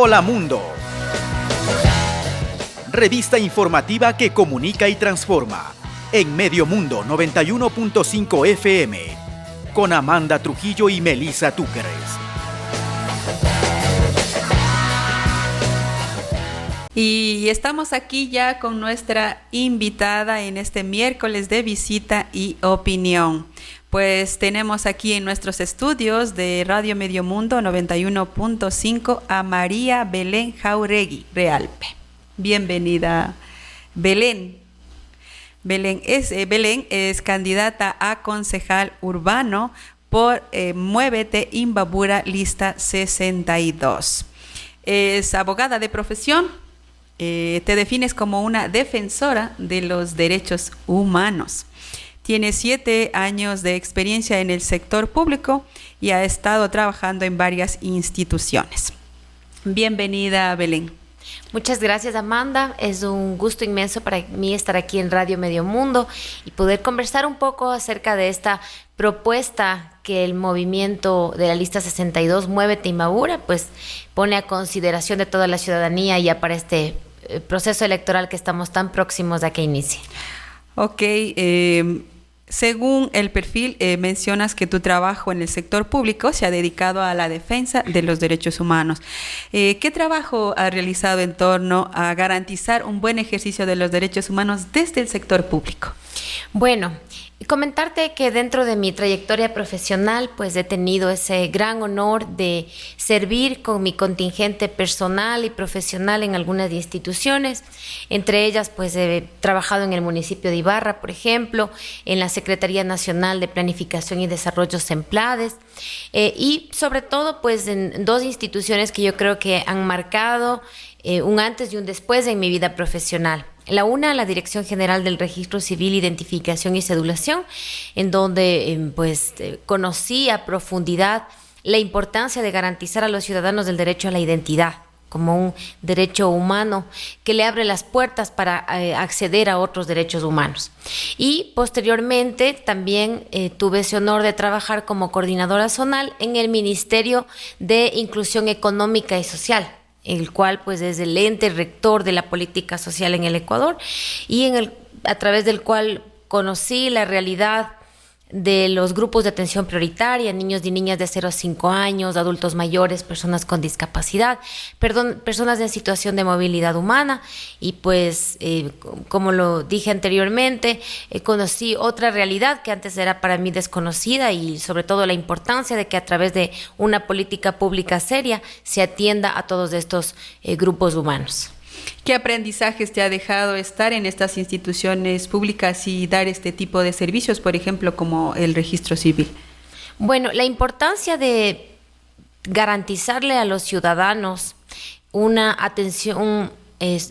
Hola Mundo. Revista informativa que comunica y transforma. En Medio Mundo 91.5 FM. Con Amanda Trujillo y Melissa Túqueres. Y estamos aquí ya con nuestra invitada en este miércoles de visita y opinión. Pues tenemos aquí en nuestros estudios de Radio Medio Mundo 91.5 a María Belén Jauregui Realpe. Bienvenida, Belén. Belén es candidata a concejal urbano por Muévete Imbabura, lista 62. Es abogada de profesión. Te defines como una defensora de los derechos humanos. Tienes 7 años de experiencia en el sector público y ha estado trabajando en varias instituciones. Bienvenida, Belén. Muchas gracias, Amanda. Es un gusto inmenso para mí estar aquí en Radio Medio Mundo y poder conversar un poco acerca de esta propuesta que el movimiento de la lista 62, Muévete Imbabura, pues pone a consideración de toda la ciudadanía ya para este proceso electoral que estamos tan próximos a que inicie. Ok, según el perfil, mencionas que tu trabajo en el sector público se ha dedicado a la defensa de los derechos humanos. ¿Qué trabajo has realizado en torno a garantizar un buen ejercicio de los derechos humanos desde el sector público? Bueno, comentarte que dentro de mi trayectoria profesional, pues he tenido ese gran honor de servir con mi contingente personal y profesional en algunas instituciones. Entre ellas, pues he trabajado en el municipio de Ibarra, por ejemplo, en la Secretaría Nacional de Planificación y Desarrollo SEMPLADES, y sobre todo, pues en 2 instituciones que yo creo que han marcado un antes y un después en mi vida profesional. La una, la Dirección General del Registro Civil, Identificación y Cedulación, en donde conocí a profundidad la importancia de garantizar a los ciudadanos el derecho a la identidad como un derecho humano que le abre las puertas para acceder a otros derechos humanos. Y posteriormente también tuve ese honor de trabajar como coordinadora zonal en el Ministerio de Inclusión Económica y Social, el cual pues es el ente rector de la política social en el Ecuador y a través del cual conocí la realidad de los grupos de atención prioritaria, niños y niñas de 0 a 5 años, adultos mayores, personas con discapacidad, personas en situación de movilidad humana y pues como lo dije anteriormente, conocí otra realidad que antes era para mí desconocida y sobre todo la importancia de que a través de una política pública seria se atienda a todos estos grupos humanos. ¿Qué aprendizajes te ha dejado estar en estas instituciones públicas y dar este tipo de servicios, por ejemplo, como el registro civil? Bueno, la importancia de garantizarle a los ciudadanos una atención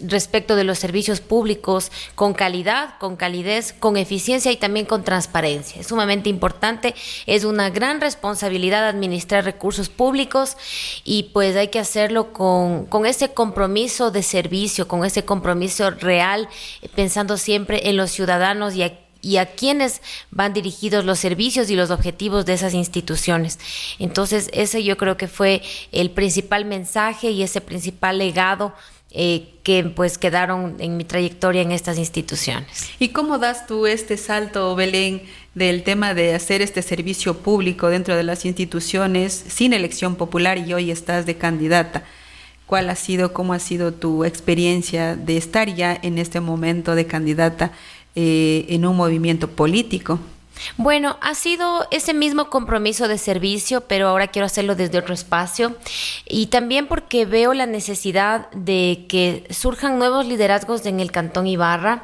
respecto de los servicios públicos con calidad, con calidez, con eficiencia y también con transparencia. Es sumamente importante, es una gran responsabilidad administrar recursos públicos y pues hay que hacerlo con ese compromiso de servicio, con ese compromiso real, pensando siempre en los ciudadanos y a quienes van dirigidos los servicios y los objetivos de esas instituciones. Entonces, ese yo creo que fue el principal mensaje y ese principal legado que pues quedaron en mi trayectoria en estas instituciones. ¿Y cómo das tú este salto, Belén, del tema de hacer este servicio público dentro de las instituciones sin elección popular y hoy estás de candidata? ¿Cómo ha sido tu experiencia de estar ya en este momento de candidata en un movimiento político? Bueno, ha sido ese mismo compromiso de servicio, pero ahora quiero hacerlo desde otro espacio y también porque veo la necesidad de que surjan nuevos liderazgos en el Cantón Ibarra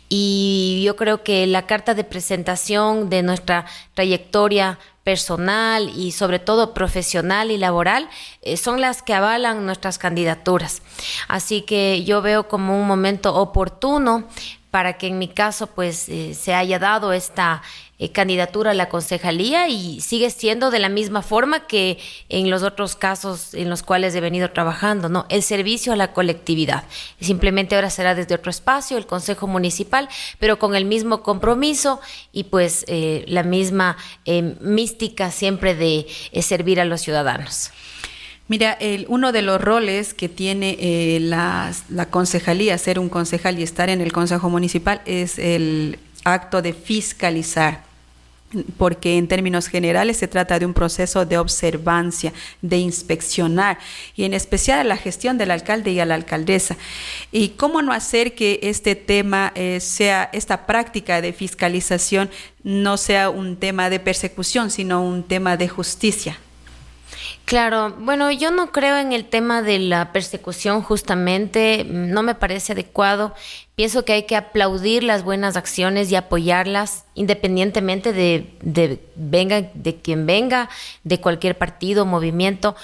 y yo creo que la carta de presentación de nuestra trayectoria personal y sobre todo profesional y laboral son las que avalan nuestras candidaturas. Así que yo veo como un momento oportuno para que en mi caso pues se haya dado esta candidatura a la concejalía y sigue siendo de la misma forma que en los otros casos en los cuales he venido trabajando, ¿no? El servicio a la colectividad. Simplemente ahora será desde otro espacio, el Consejo Municipal, pero con el mismo compromiso y pues la misma mística siempre de servir a los ciudadanos. Mira, uno de los roles que tiene la concejalía, ser un concejal y estar en el Consejo Municipal, es el acto de fiscalizar, porque en términos generales se trata de un proceso de observancia, de inspeccionar, y en especial a la gestión del alcalde y a la alcaldesa. Y cómo no hacer que este tema esta práctica de fiscalización no sea un tema de persecución, sino un tema de justicia. Claro, bueno, yo no creo en el tema de la persecución, justamente, no me parece adecuado. Pienso que hay que aplaudir las buenas acciones y apoyarlas independientemente venga de quien venga, de cualquier partido o movimiento.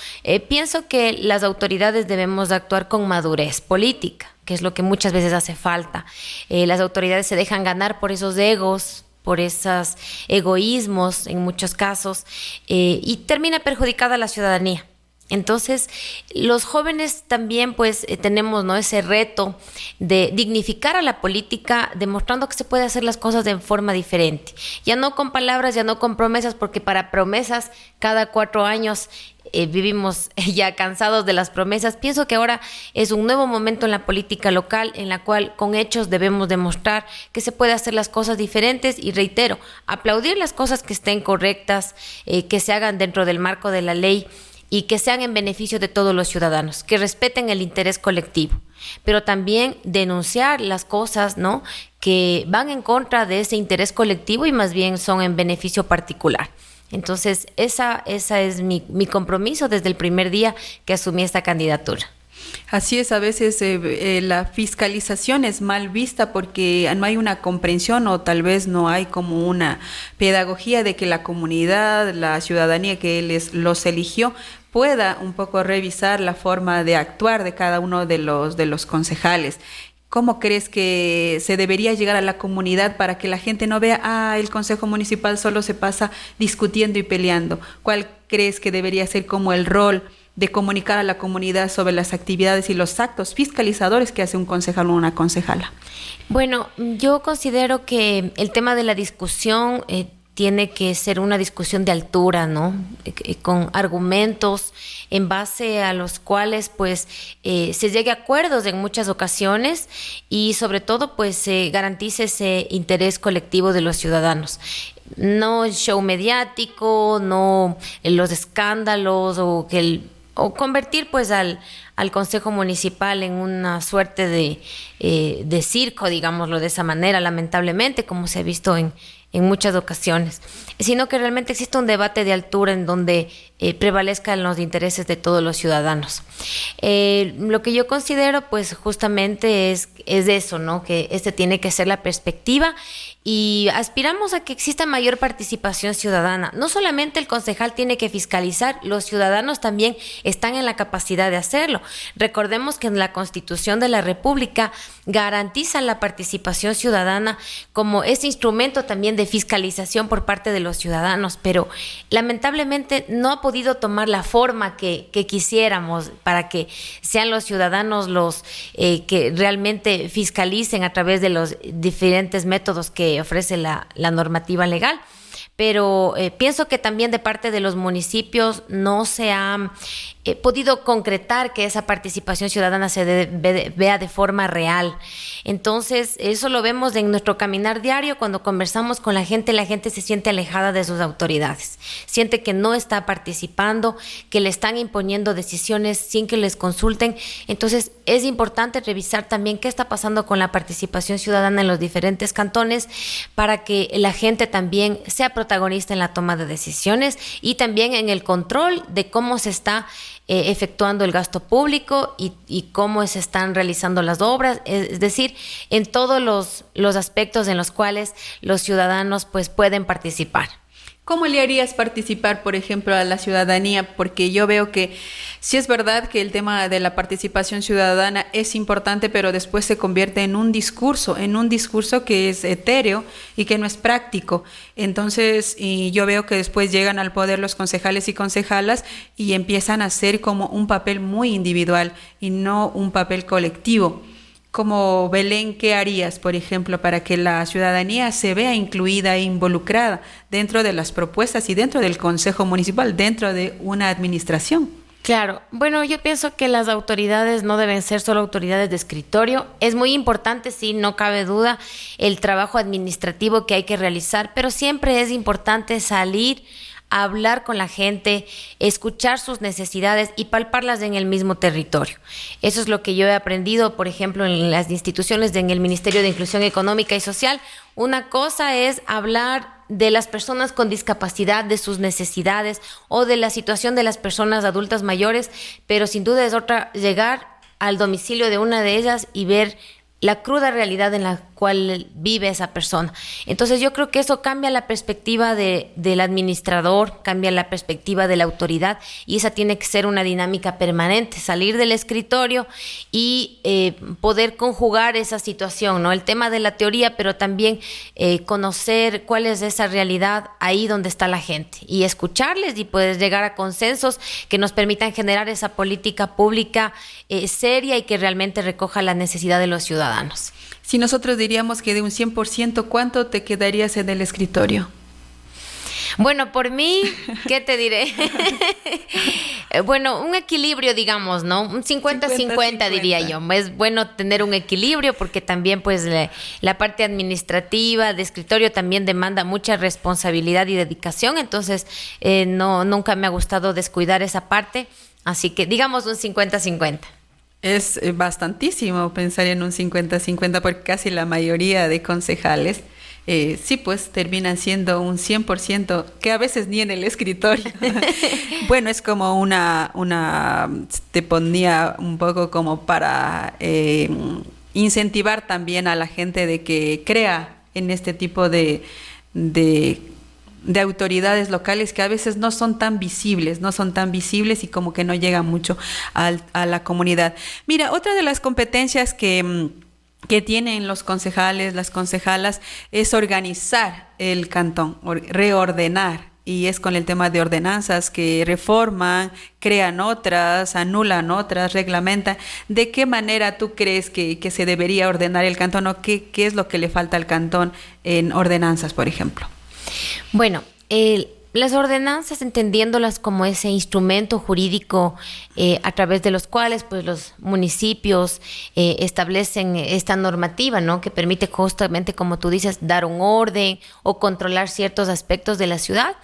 Pienso que las autoridades debemos actuar con madurez política, que es lo que muchas veces hace falta. Las autoridades se dejan ganar por esos egos, por esos egoísmos en muchos casos, y termina perjudicada a la ciudadanía. Entonces, los jóvenes también pues tenemos, ¿no?, ese reto de dignificar a la política, demostrando que se puede hacer las cosas de forma diferente. Ya no con palabras, ya no con promesas, porque para promesas cada 4 años vivimos ya cansados de las promesas. Pienso que ahora es un nuevo momento en la política local en la cual con hechos debemos demostrar que se puede hacer las cosas diferentes y, reitero, aplaudir las cosas que estén correctas, que se hagan dentro del marco de la ley y que sean en beneficio de todos los ciudadanos, que respeten el interés colectivo, pero también denunciar las cosas, ¿no?, que van en contra de ese interés colectivo y más bien son en beneficio particular. Entonces, esa es mi compromiso desde el primer día que asumí esta candidatura. Así es, a veces la fiscalización es mal vista porque no hay una comprensión o tal vez no hay como una pedagogía de que la comunidad, la ciudadanía que los eligió, pueda un poco revisar la forma de actuar de cada uno de los concejales. ¿Cómo crees que se debería llegar a la comunidad para que la gente no vea, el Consejo Municipal solo se pasa discutiendo y peleando? ¿Cuál crees que debería ser como el rol de comunicar a la comunidad sobre las actividades y los actos fiscalizadores que hace un concejal o una concejala? Bueno, yo considero que el tema de la discusión tiene que ser una discusión de altura, ¿no? Con argumentos en base a los cuales pues se llegue a acuerdos en muchas ocasiones y sobre todo pues se garantice ese interés colectivo de los ciudadanos. No el show mediático, no los escándalos o convertir pues al Consejo Municipal en una suerte de circo, digámoslo de esa manera, lamentablemente, como se ha visto en muchas ocasiones, sino que realmente existe un debate de altura en donde prevalezcan los intereses de todos los ciudadanos. Lo que yo considero pues justamente es eso, ¿no?, que tiene que ser la perspectiva y aspiramos a que exista mayor participación ciudadana. No solamente el concejal tiene que fiscalizar, los ciudadanos también están en la capacidad de hacerlo. Recordemos que en la Constitución de la República garantiza la participación ciudadana como ese instrumento también de fiscalización por parte de los ciudadanos, pero lamentablemente no ha podido tomar la forma que quisiéramos para que sean los ciudadanos los que realmente fiscalicen a través de los diferentes métodos que ofrece la normativa legal. Pero pienso que también de parte de los municipios no se ha podido concretar que esa participación ciudadana se vea de forma real. Entonces, eso lo vemos en nuestro caminar diario. Cuando conversamos con la gente se siente alejada de sus autoridades. Siente que no está participando, que le están imponiendo decisiones sin que les consulten. Entonces, es importante revisar también qué está pasando con la participación ciudadana en los diferentes cantones para que la gente también sea protagonista en la toma de decisiones y también en el control de cómo se está efectuando el gasto público y cómo se están realizando las obras, es decir, en todos los aspectos en los cuales los ciudadanos pues pueden participar. ¿Cómo le harías participar, por ejemplo, a la ciudadanía? Porque yo veo que sí es verdad que el tema de la participación ciudadana es importante, pero después se convierte en un discurso que es etéreo y que no es práctico. Entonces, y yo veo que después llegan al poder los concejales y concejalas y empiezan a hacer como un papel muy individual y no un papel colectivo. Como Belén, ¿qué harías, por ejemplo, para que la ciudadanía se vea incluida e involucrada dentro de las propuestas y dentro del Consejo Municipal, dentro de una administración? Claro, bueno, yo pienso que las autoridades no deben ser solo autoridades de escritorio. Es muy importante, sí, no cabe duda, el trabajo administrativo que hay que realizar, pero siempre es importante salir a hablar con la gente, escuchar sus necesidades y palparlas en el mismo territorio. Eso es lo que yo he aprendido, por ejemplo, en las instituciones en el Ministerio de Inclusión Económica y Social. Una cosa es hablar de las personas con discapacidad, de sus necesidades o de la situación de las personas adultas mayores, pero sin duda es otra llegar al domicilio de una de ellas y ver la cruda realidad en la cual vive esa persona. Entonces yo creo que eso cambia la perspectiva del administrador, cambia la perspectiva de la autoridad, y esa tiene que ser una dinámica permanente, salir del escritorio y poder conjugar esa situación, ¿no? El tema de la teoría, pero también conocer cuál es esa realidad ahí donde está la gente y escucharles y poder llegar a consensos que nos permitan generar esa política pública seria y que realmente recoja la necesidad de los ciudadanos. Si nosotros diríamos que de un 100%, ¿cuánto te quedarías en el escritorio? Bueno, por mí, ¿qué te diré? Bueno, un equilibrio, digamos, ¿no? Un 50-50 diría yo. Es bueno tener un equilibrio porque también pues la parte administrativa de escritorio también demanda mucha responsabilidad y dedicación. Entonces, nunca me ha gustado descuidar esa parte. Así que digamos un 50-50. Es bastantísimo pensar en un 50-50 porque casi la mayoría de concejales sí, pues terminan siendo un 100%, que a veces ni en el escritorio. Bueno, es como te ponía un poco como para incentivar también a la gente de que crea en este tipo de autoridades locales que a veces no son tan visibles y como que no llegan mucho a la comunidad. Mira, otra de las competencias que tienen los concejales, las concejalas, es organizar el cantón, reordenar. Y es con el tema de ordenanzas que reforman, crean otras, anulan otras, reglamentan. ¿De qué manera tú crees que se debería ordenar el cantón o qué es lo que le falta al cantón en ordenanzas, por ejemplo? Bueno, las ordenanzas, entendiéndolas como ese instrumento jurídico a través de los cuales pues los municipios establecen esta normativa, ¿no? Que permite justamente, como tú dices, dar un orden o controlar ciertos aspectos de la ciudad.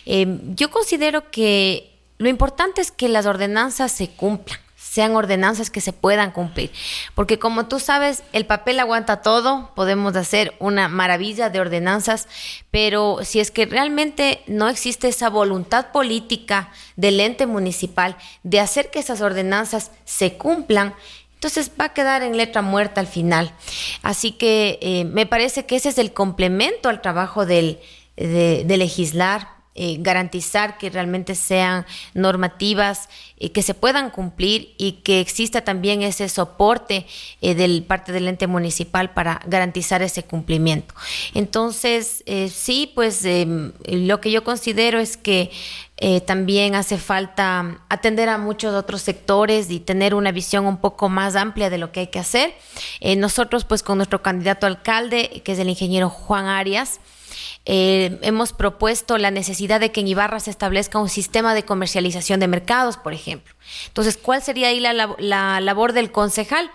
Yo considero que lo importante es que las ordenanzas se cumplan, sean ordenanzas que se puedan cumplir. Porque como tú sabes, el papel aguanta todo, podemos hacer una maravilla de ordenanzas, pero si es que realmente no existe esa voluntad política del ente municipal de hacer que esas ordenanzas se cumplan, entonces va a quedar en letra muerta al final. Así que me parece que ese es el complemento al trabajo de legislar, garantizar que realmente sean normativas que se puedan cumplir y que exista también ese soporte del parte del ente municipal para garantizar ese cumplimiento. Entonces, sí, pues lo que yo considero es que también hace falta atender a muchos otros sectores y tener una visión un poco más amplia de lo que hay que hacer. Nosotros, pues con nuestro candidato a alcalde, que es el ingeniero Juan Arias, hemos propuesto la necesidad de que en Ibarra se establezca un sistema de comercialización de mercados, por ejemplo. Entonces, ¿cuál sería ahí la labor del concejal?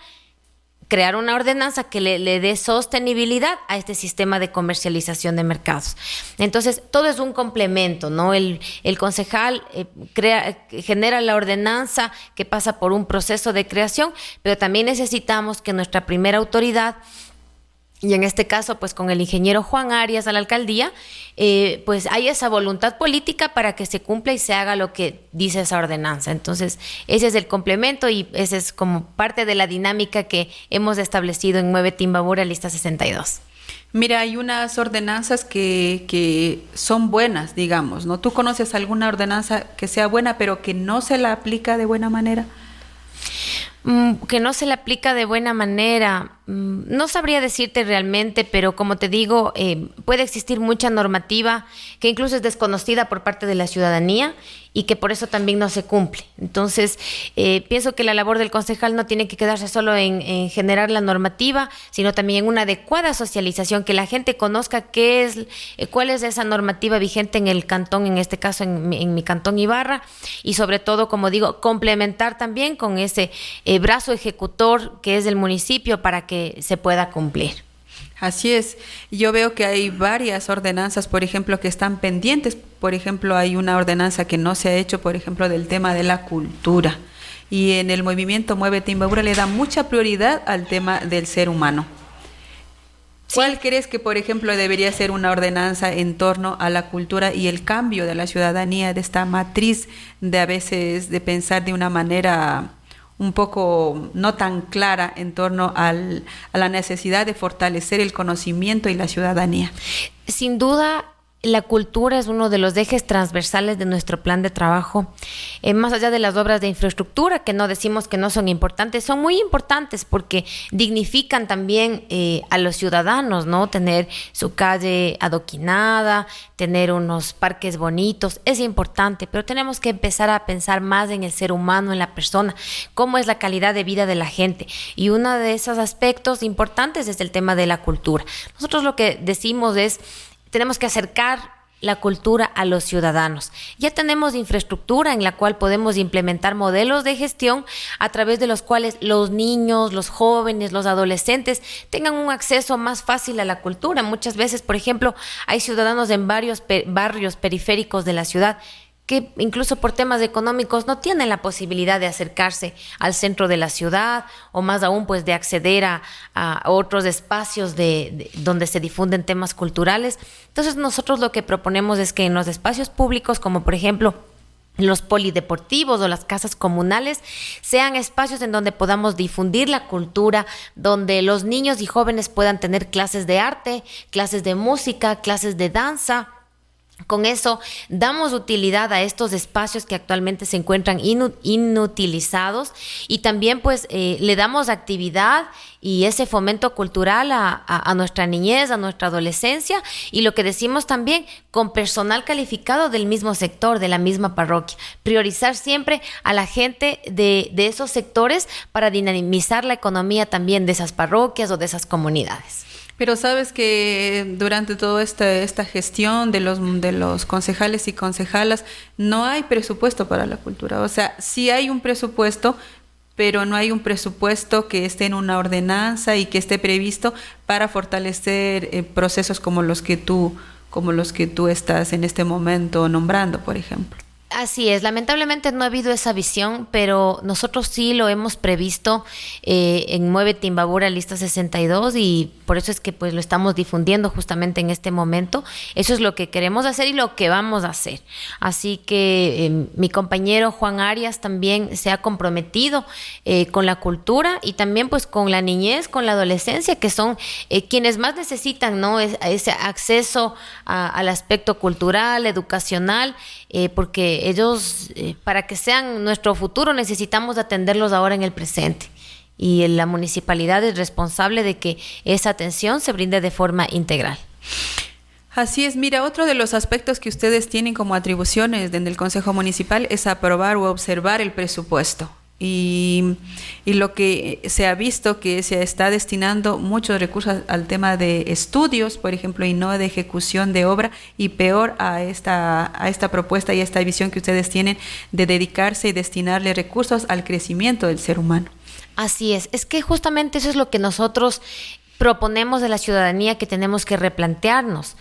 Crear una ordenanza que le dé sostenibilidad a este sistema de comercialización de mercados. Entonces, todo es un complemento, ¿no? El concejal genera la ordenanza que pasa por un proceso de creación, pero también necesitamos que nuestra primera autoridad, y en este caso, pues con el ingeniero Juan Arias a la alcaldía, pues hay esa voluntad política para que se cumpla y se haga lo que dice esa ordenanza. Entonces, ese es el complemento y ese es como parte de la dinámica que hemos establecido en Mueve Timbabura, lista 62. Mira, hay unas ordenanzas que son buenas, digamos, ¿no? ¿Tú conoces alguna ordenanza que sea buena, pero que no se la aplica de buena manera? Que no se le aplica de buena manera. no sabría decirte realmente, pero como te digo, puede existir mucha normativa que incluso es desconocida por parte de la ciudadanía y que por eso también no se cumple. Entonces, pienso que la labor del concejal no tiene que quedarse solo en generar la normativa, sino también en una adecuada socialización, que la gente conozca cuál es esa normativa vigente en el cantón, en este caso en mi cantón Ibarra, y sobre todo, como digo, complementar también con ese brazo ejecutor que es el municipio para que se pueda cumplir. Así es. Yo veo que hay varias ordenanzas, por ejemplo, que están pendientes. Por ejemplo, hay una ordenanza que no se ha hecho, por ejemplo, del tema de la cultura. Y en el movimiento Muévete Imbabura le da mucha prioridad al tema del ser humano. ¿Cuál crees que, por ejemplo, debería ser una ordenanza en torno a la cultura y el cambio de la ciudadanía, de esta matriz de a veces de pensar de una manera un poco no tan clara en torno a la necesidad de fortalecer el conocimiento y la ciudadanía? Sin duda, la cultura es uno de los ejes transversales de nuestro plan de trabajo. Más allá de las obras de infraestructura, que no decimos que no son importantes, son muy importantes porque dignifican también a los ciudadanos, ¿no? Tener su calle adoquinada, tener unos parques bonitos, es importante, pero tenemos que empezar a pensar más en el ser humano, en la persona, cómo es la calidad de vida de la gente. Y uno de esos aspectos importantes es el tema de la cultura. Nosotros lo que decimos es: tenemos que acercar la cultura a los ciudadanos. Ya tenemos infraestructura en la cual podemos implementar modelos de gestión a través de los cuales los niños, los jóvenes, los adolescentes tengan un acceso más fácil a la cultura. Muchas veces, por ejemplo, hay ciudadanos en varios barrios periféricos de la ciudad que incluso por temas económicos no tienen la posibilidad de acercarse al centro de la ciudad, o más aún pues de acceder a otros espacios donde se difunden temas culturales. Entonces nosotros lo que proponemos es que en los espacios públicos, como por ejemplo los polideportivos o las casas comunales, sean espacios en donde podamos difundir la cultura, donde los niños y jóvenes puedan tener clases de arte, clases de música, clases de danza. Con eso damos utilidad a estos espacios que actualmente se encuentran inutilizados, y también pues le damos actividad y ese fomento cultural a nuestra niñez, a nuestra adolescencia, y lo que decimos también, con personal calificado del mismo sector, de la misma parroquia. Priorizar siempre a la gente de esos sectores para dinamizar la economía también de esas parroquias o de esas comunidades. Pero sabes que durante toda esta gestión de los concejales y concejalas no hay presupuesto para la cultura. O sea, sí hay un presupuesto, pero no hay un presupuesto que esté en una ordenanza y que esté previsto para fortalecer procesos como los que tú estás en este momento nombrando, por ejemplo. Así es, lamentablemente no ha habido esa visión, pero nosotros sí lo hemos previsto en Muévete Imbabura Lista 62, y por eso es que pues lo estamos difundiendo justamente en este momento. Eso es lo que queremos hacer y lo que vamos a hacer. Así que mi compañero Juan Arias también se ha comprometido con la cultura y también pues con la niñez, con la adolescencia, que son quienes más necesitan, ¿no? Ese acceso al aspecto cultural, educacional, porque ellos, para que sean nuestro futuro, necesitamos atenderlos ahora en el presente. Y la municipalidad es responsable de que esa atención se brinde de forma integral. Así es. Mira, otro de los aspectos que ustedes tienen como atribuciones en el Consejo Municipal es aprobar o observar el presupuesto. Y lo que se ha visto que se está destinando muchos recursos al tema de estudios, por ejemplo, y no de ejecución de obra, y peor a esta propuesta y a esta visión que ustedes tienen de dedicarse y destinarle recursos al crecimiento del ser humano. Así es que justamente eso es lo que nosotros proponemos de la ciudadanía, que tenemos que replantearnos.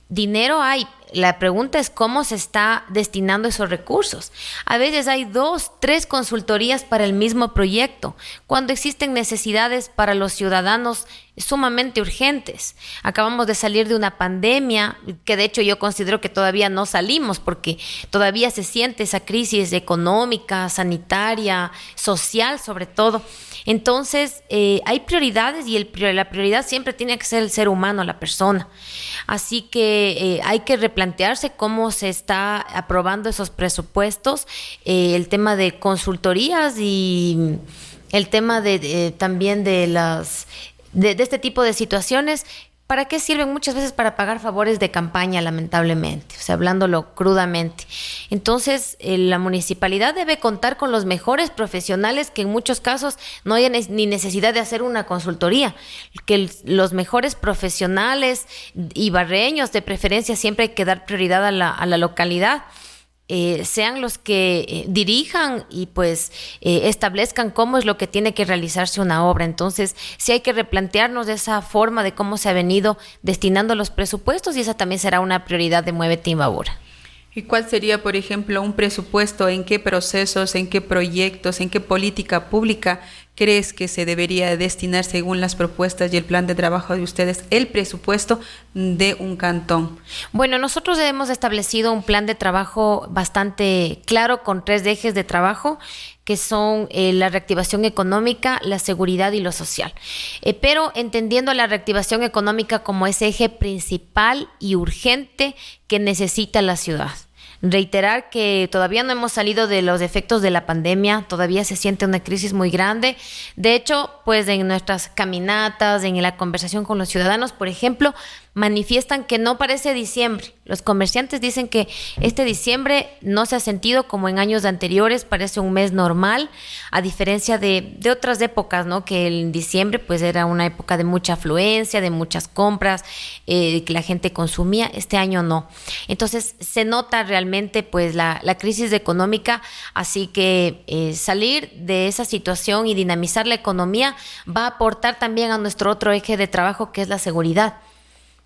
Dinero hay. La pregunta es cómo se está destinando esos recursos. A veces hay 2, 3 consultorías para el mismo proyecto, cuando existen necesidades para los ciudadanos sumamente urgentes. Acabamos de salir de una pandemia, que de hecho yo considero que todavía no salimos, porque todavía se siente esa crisis económica, sanitaria, social sobre todo. Entonces, hay prioridades, y la prioridad siempre tiene que ser el ser humano, la persona. Así que hay que replantearse cómo se está aprobando esos presupuestos, el tema de consultorías y el tema también de las de este tipo de situaciones, ¿para qué sirven? Muchas veces para pagar favores de campaña, lamentablemente, o sea, hablándolo crudamente. Entonces, la municipalidad debe contar con los mejores profesionales, que en muchos casos no haya ni necesidad de hacer una consultoría, que los mejores profesionales ibarreños, de preferencia, siempre hay que dar prioridad a la localidad, sean los que dirijan y pues establezcan cómo es lo que tiene que realizarse una obra. Entonces, sí hay que replantearnos de esa forma de cómo se ha venido destinando los presupuestos, y esa también será una prioridad de Muévete Imbabura. ¿Y cuál sería, por ejemplo, un presupuesto? ¿En qué procesos, en qué proyectos, en qué política pública crees que se debería destinar, según las propuestas y el plan de trabajo de ustedes, el presupuesto de un cantón? Bueno, nosotros hemos establecido un plan de trabajo bastante claro, con 3 ejes de trabajo, que son la reactivación económica, la seguridad y lo social. Pero entendiendo la reactivación económica como ese eje principal y urgente que necesita la ciudad. Reiterar que todavía no hemos salido de los efectos de la pandemia, todavía se siente una crisis muy grande. De hecho, pues en nuestras caminatas, en la conversación con los ciudadanos, por ejemplo, manifiestan que no parece diciembre. Los comerciantes dicen que este diciembre no se ha sentido como en años anteriores, parece un mes normal, a diferencia de otras épocas, ¿no? Que el diciembre pues era una época de mucha afluencia, de muchas compras, que la gente consumía. Este año no. Entonces se nota realmente pues la crisis económica, así que salir de esa situación y dinamizar la economía va a aportar también a nuestro otro eje de trabajo, que es la seguridad.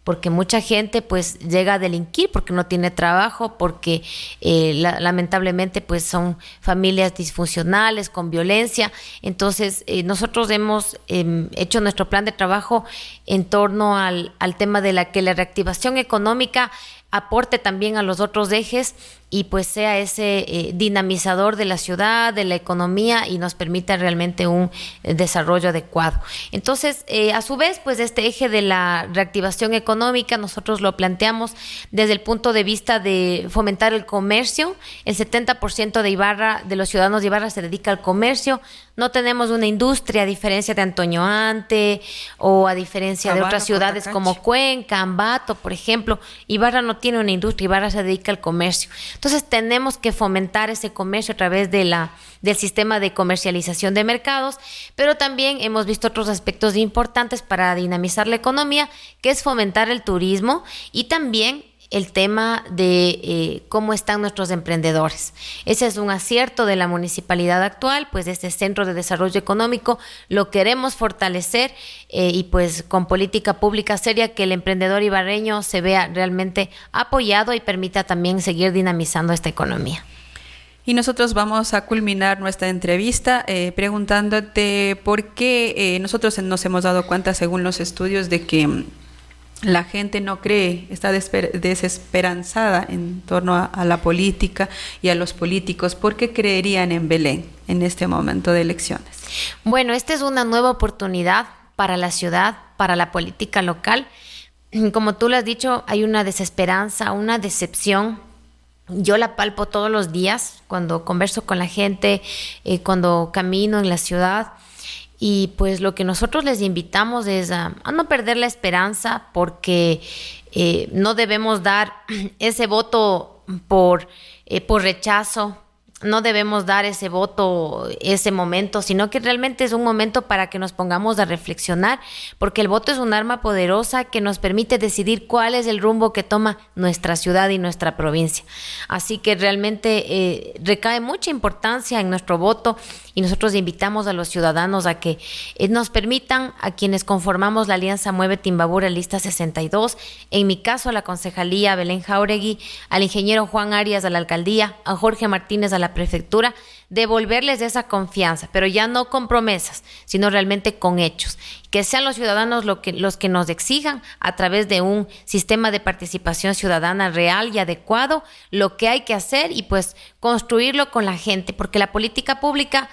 Porque mucha gente pues llega a delinquir porque no tiene trabajo, porque lamentablemente pues son familias disfuncionales, con violencia. Entonces nosotros hemos hecho nuestro plan de trabajo en torno al tema de que la reactivación económica aporte también a los otros ejes y pues sea ese dinamizador de la ciudad, de la economía, y nos permita realmente un desarrollo adecuado. Entonces, a su vez, pues este eje de la reactivación económica nosotros lo planteamos desde el punto de vista de fomentar el comercio. El 70% de los ciudadanos de Ibarra se dedica al comercio. No tenemos una industria, a diferencia de Antoñoante o a diferencia de otras ciudades como Cuenca, Ambato, por ejemplo. Ibarra no tiene una industria, Ibarra se dedica al comercio. Entonces tenemos que fomentar ese comercio a través del sistema de comercialización de mercados, pero también hemos visto otros aspectos importantes para dinamizar la economía, que es fomentar el turismo y también el tema de cómo están nuestros emprendedores. Ese es un acierto de la municipalidad actual, pues este Centro de Desarrollo Económico lo queremos fortalecer y pues con política pública seria, que el emprendedor ibarreño se vea realmente apoyado y permita también seguir dinamizando esta economía. Y nosotros vamos a culminar nuestra entrevista preguntándote por qué nosotros nos hemos dado cuenta, según los estudios, de que la gente no cree, está desesperanzada en torno a la política y a los políticos. ¿Por qué creerían en Belén en este momento de elecciones? Bueno, esta es una nueva oportunidad para la ciudad, para la política local. Como tú lo has dicho, hay una desesperanza, una decepción. Yo la palpo todos los días cuando converso con la gente, cuando camino en la ciudad. Y pues lo que nosotros les invitamos es a no perder la esperanza, porque no debemos dar ese voto por rechazo, no debemos dar ese voto, ese momento, sino que realmente es un momento para que nos pongamos a reflexionar, porque el voto es un arma poderosa que nos permite decidir cuál es el rumbo que toma nuestra ciudad y nuestra provincia. Así que realmente recae mucha importancia en nuestro voto, y nosotros invitamos a los ciudadanos a que nos permitan, a quienes conformamos la Alianza Muévete Imbabura Lista 62, en mi caso a la Concejalía Belén Jáuregui, al ingeniero Juan Arias a la Alcaldía, a Jorge Martínez a la Prefectura, devolverles esa confianza, pero ya no con promesas, sino realmente con hechos. Que sean los ciudadanos los que nos exijan, a través de un sistema de participación ciudadana real y adecuado, lo que hay que hacer, y pues construirlo con la gente, porque la política pública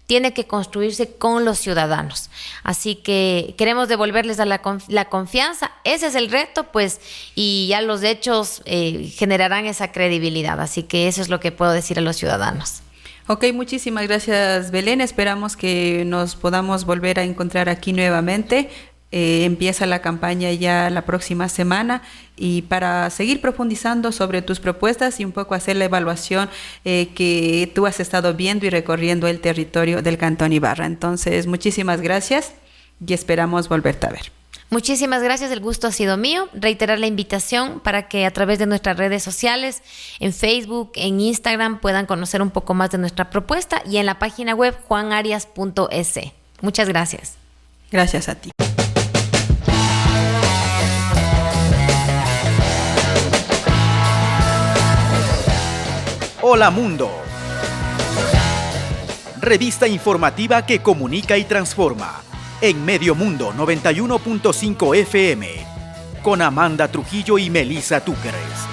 tiene que construirse con los ciudadanos. Así que queremos devolverles la confianza. Ese es el reto, pues, y ya los hechos generarán esa credibilidad. Así que eso es lo que puedo decir a los ciudadanos. Ok, muchísimas gracias, Belén. Esperamos que nos podamos volver a encontrar aquí nuevamente Empieza la campaña ya la próxima semana y para seguir profundizando sobre tus propuestas y un poco hacer la evaluación que tú has estado viendo y recorriendo el territorio del Cantón Ibarra. Entonces, muchísimas gracias y esperamos volverte a ver. Muchísimas gracias, el gusto ha sido mío. Reiterar la invitación para que a través de nuestras redes sociales, en Facebook, en Instagram, puedan conocer un poco más de nuestra propuesta y en la página web juanarias.es. Muchas gracias. Gracias a ti. Hola Mundo. Revista informativa que comunica y transforma. En Medio Mundo 91.5 FM. Con Amanda Trujillo y Melissa Túqueres.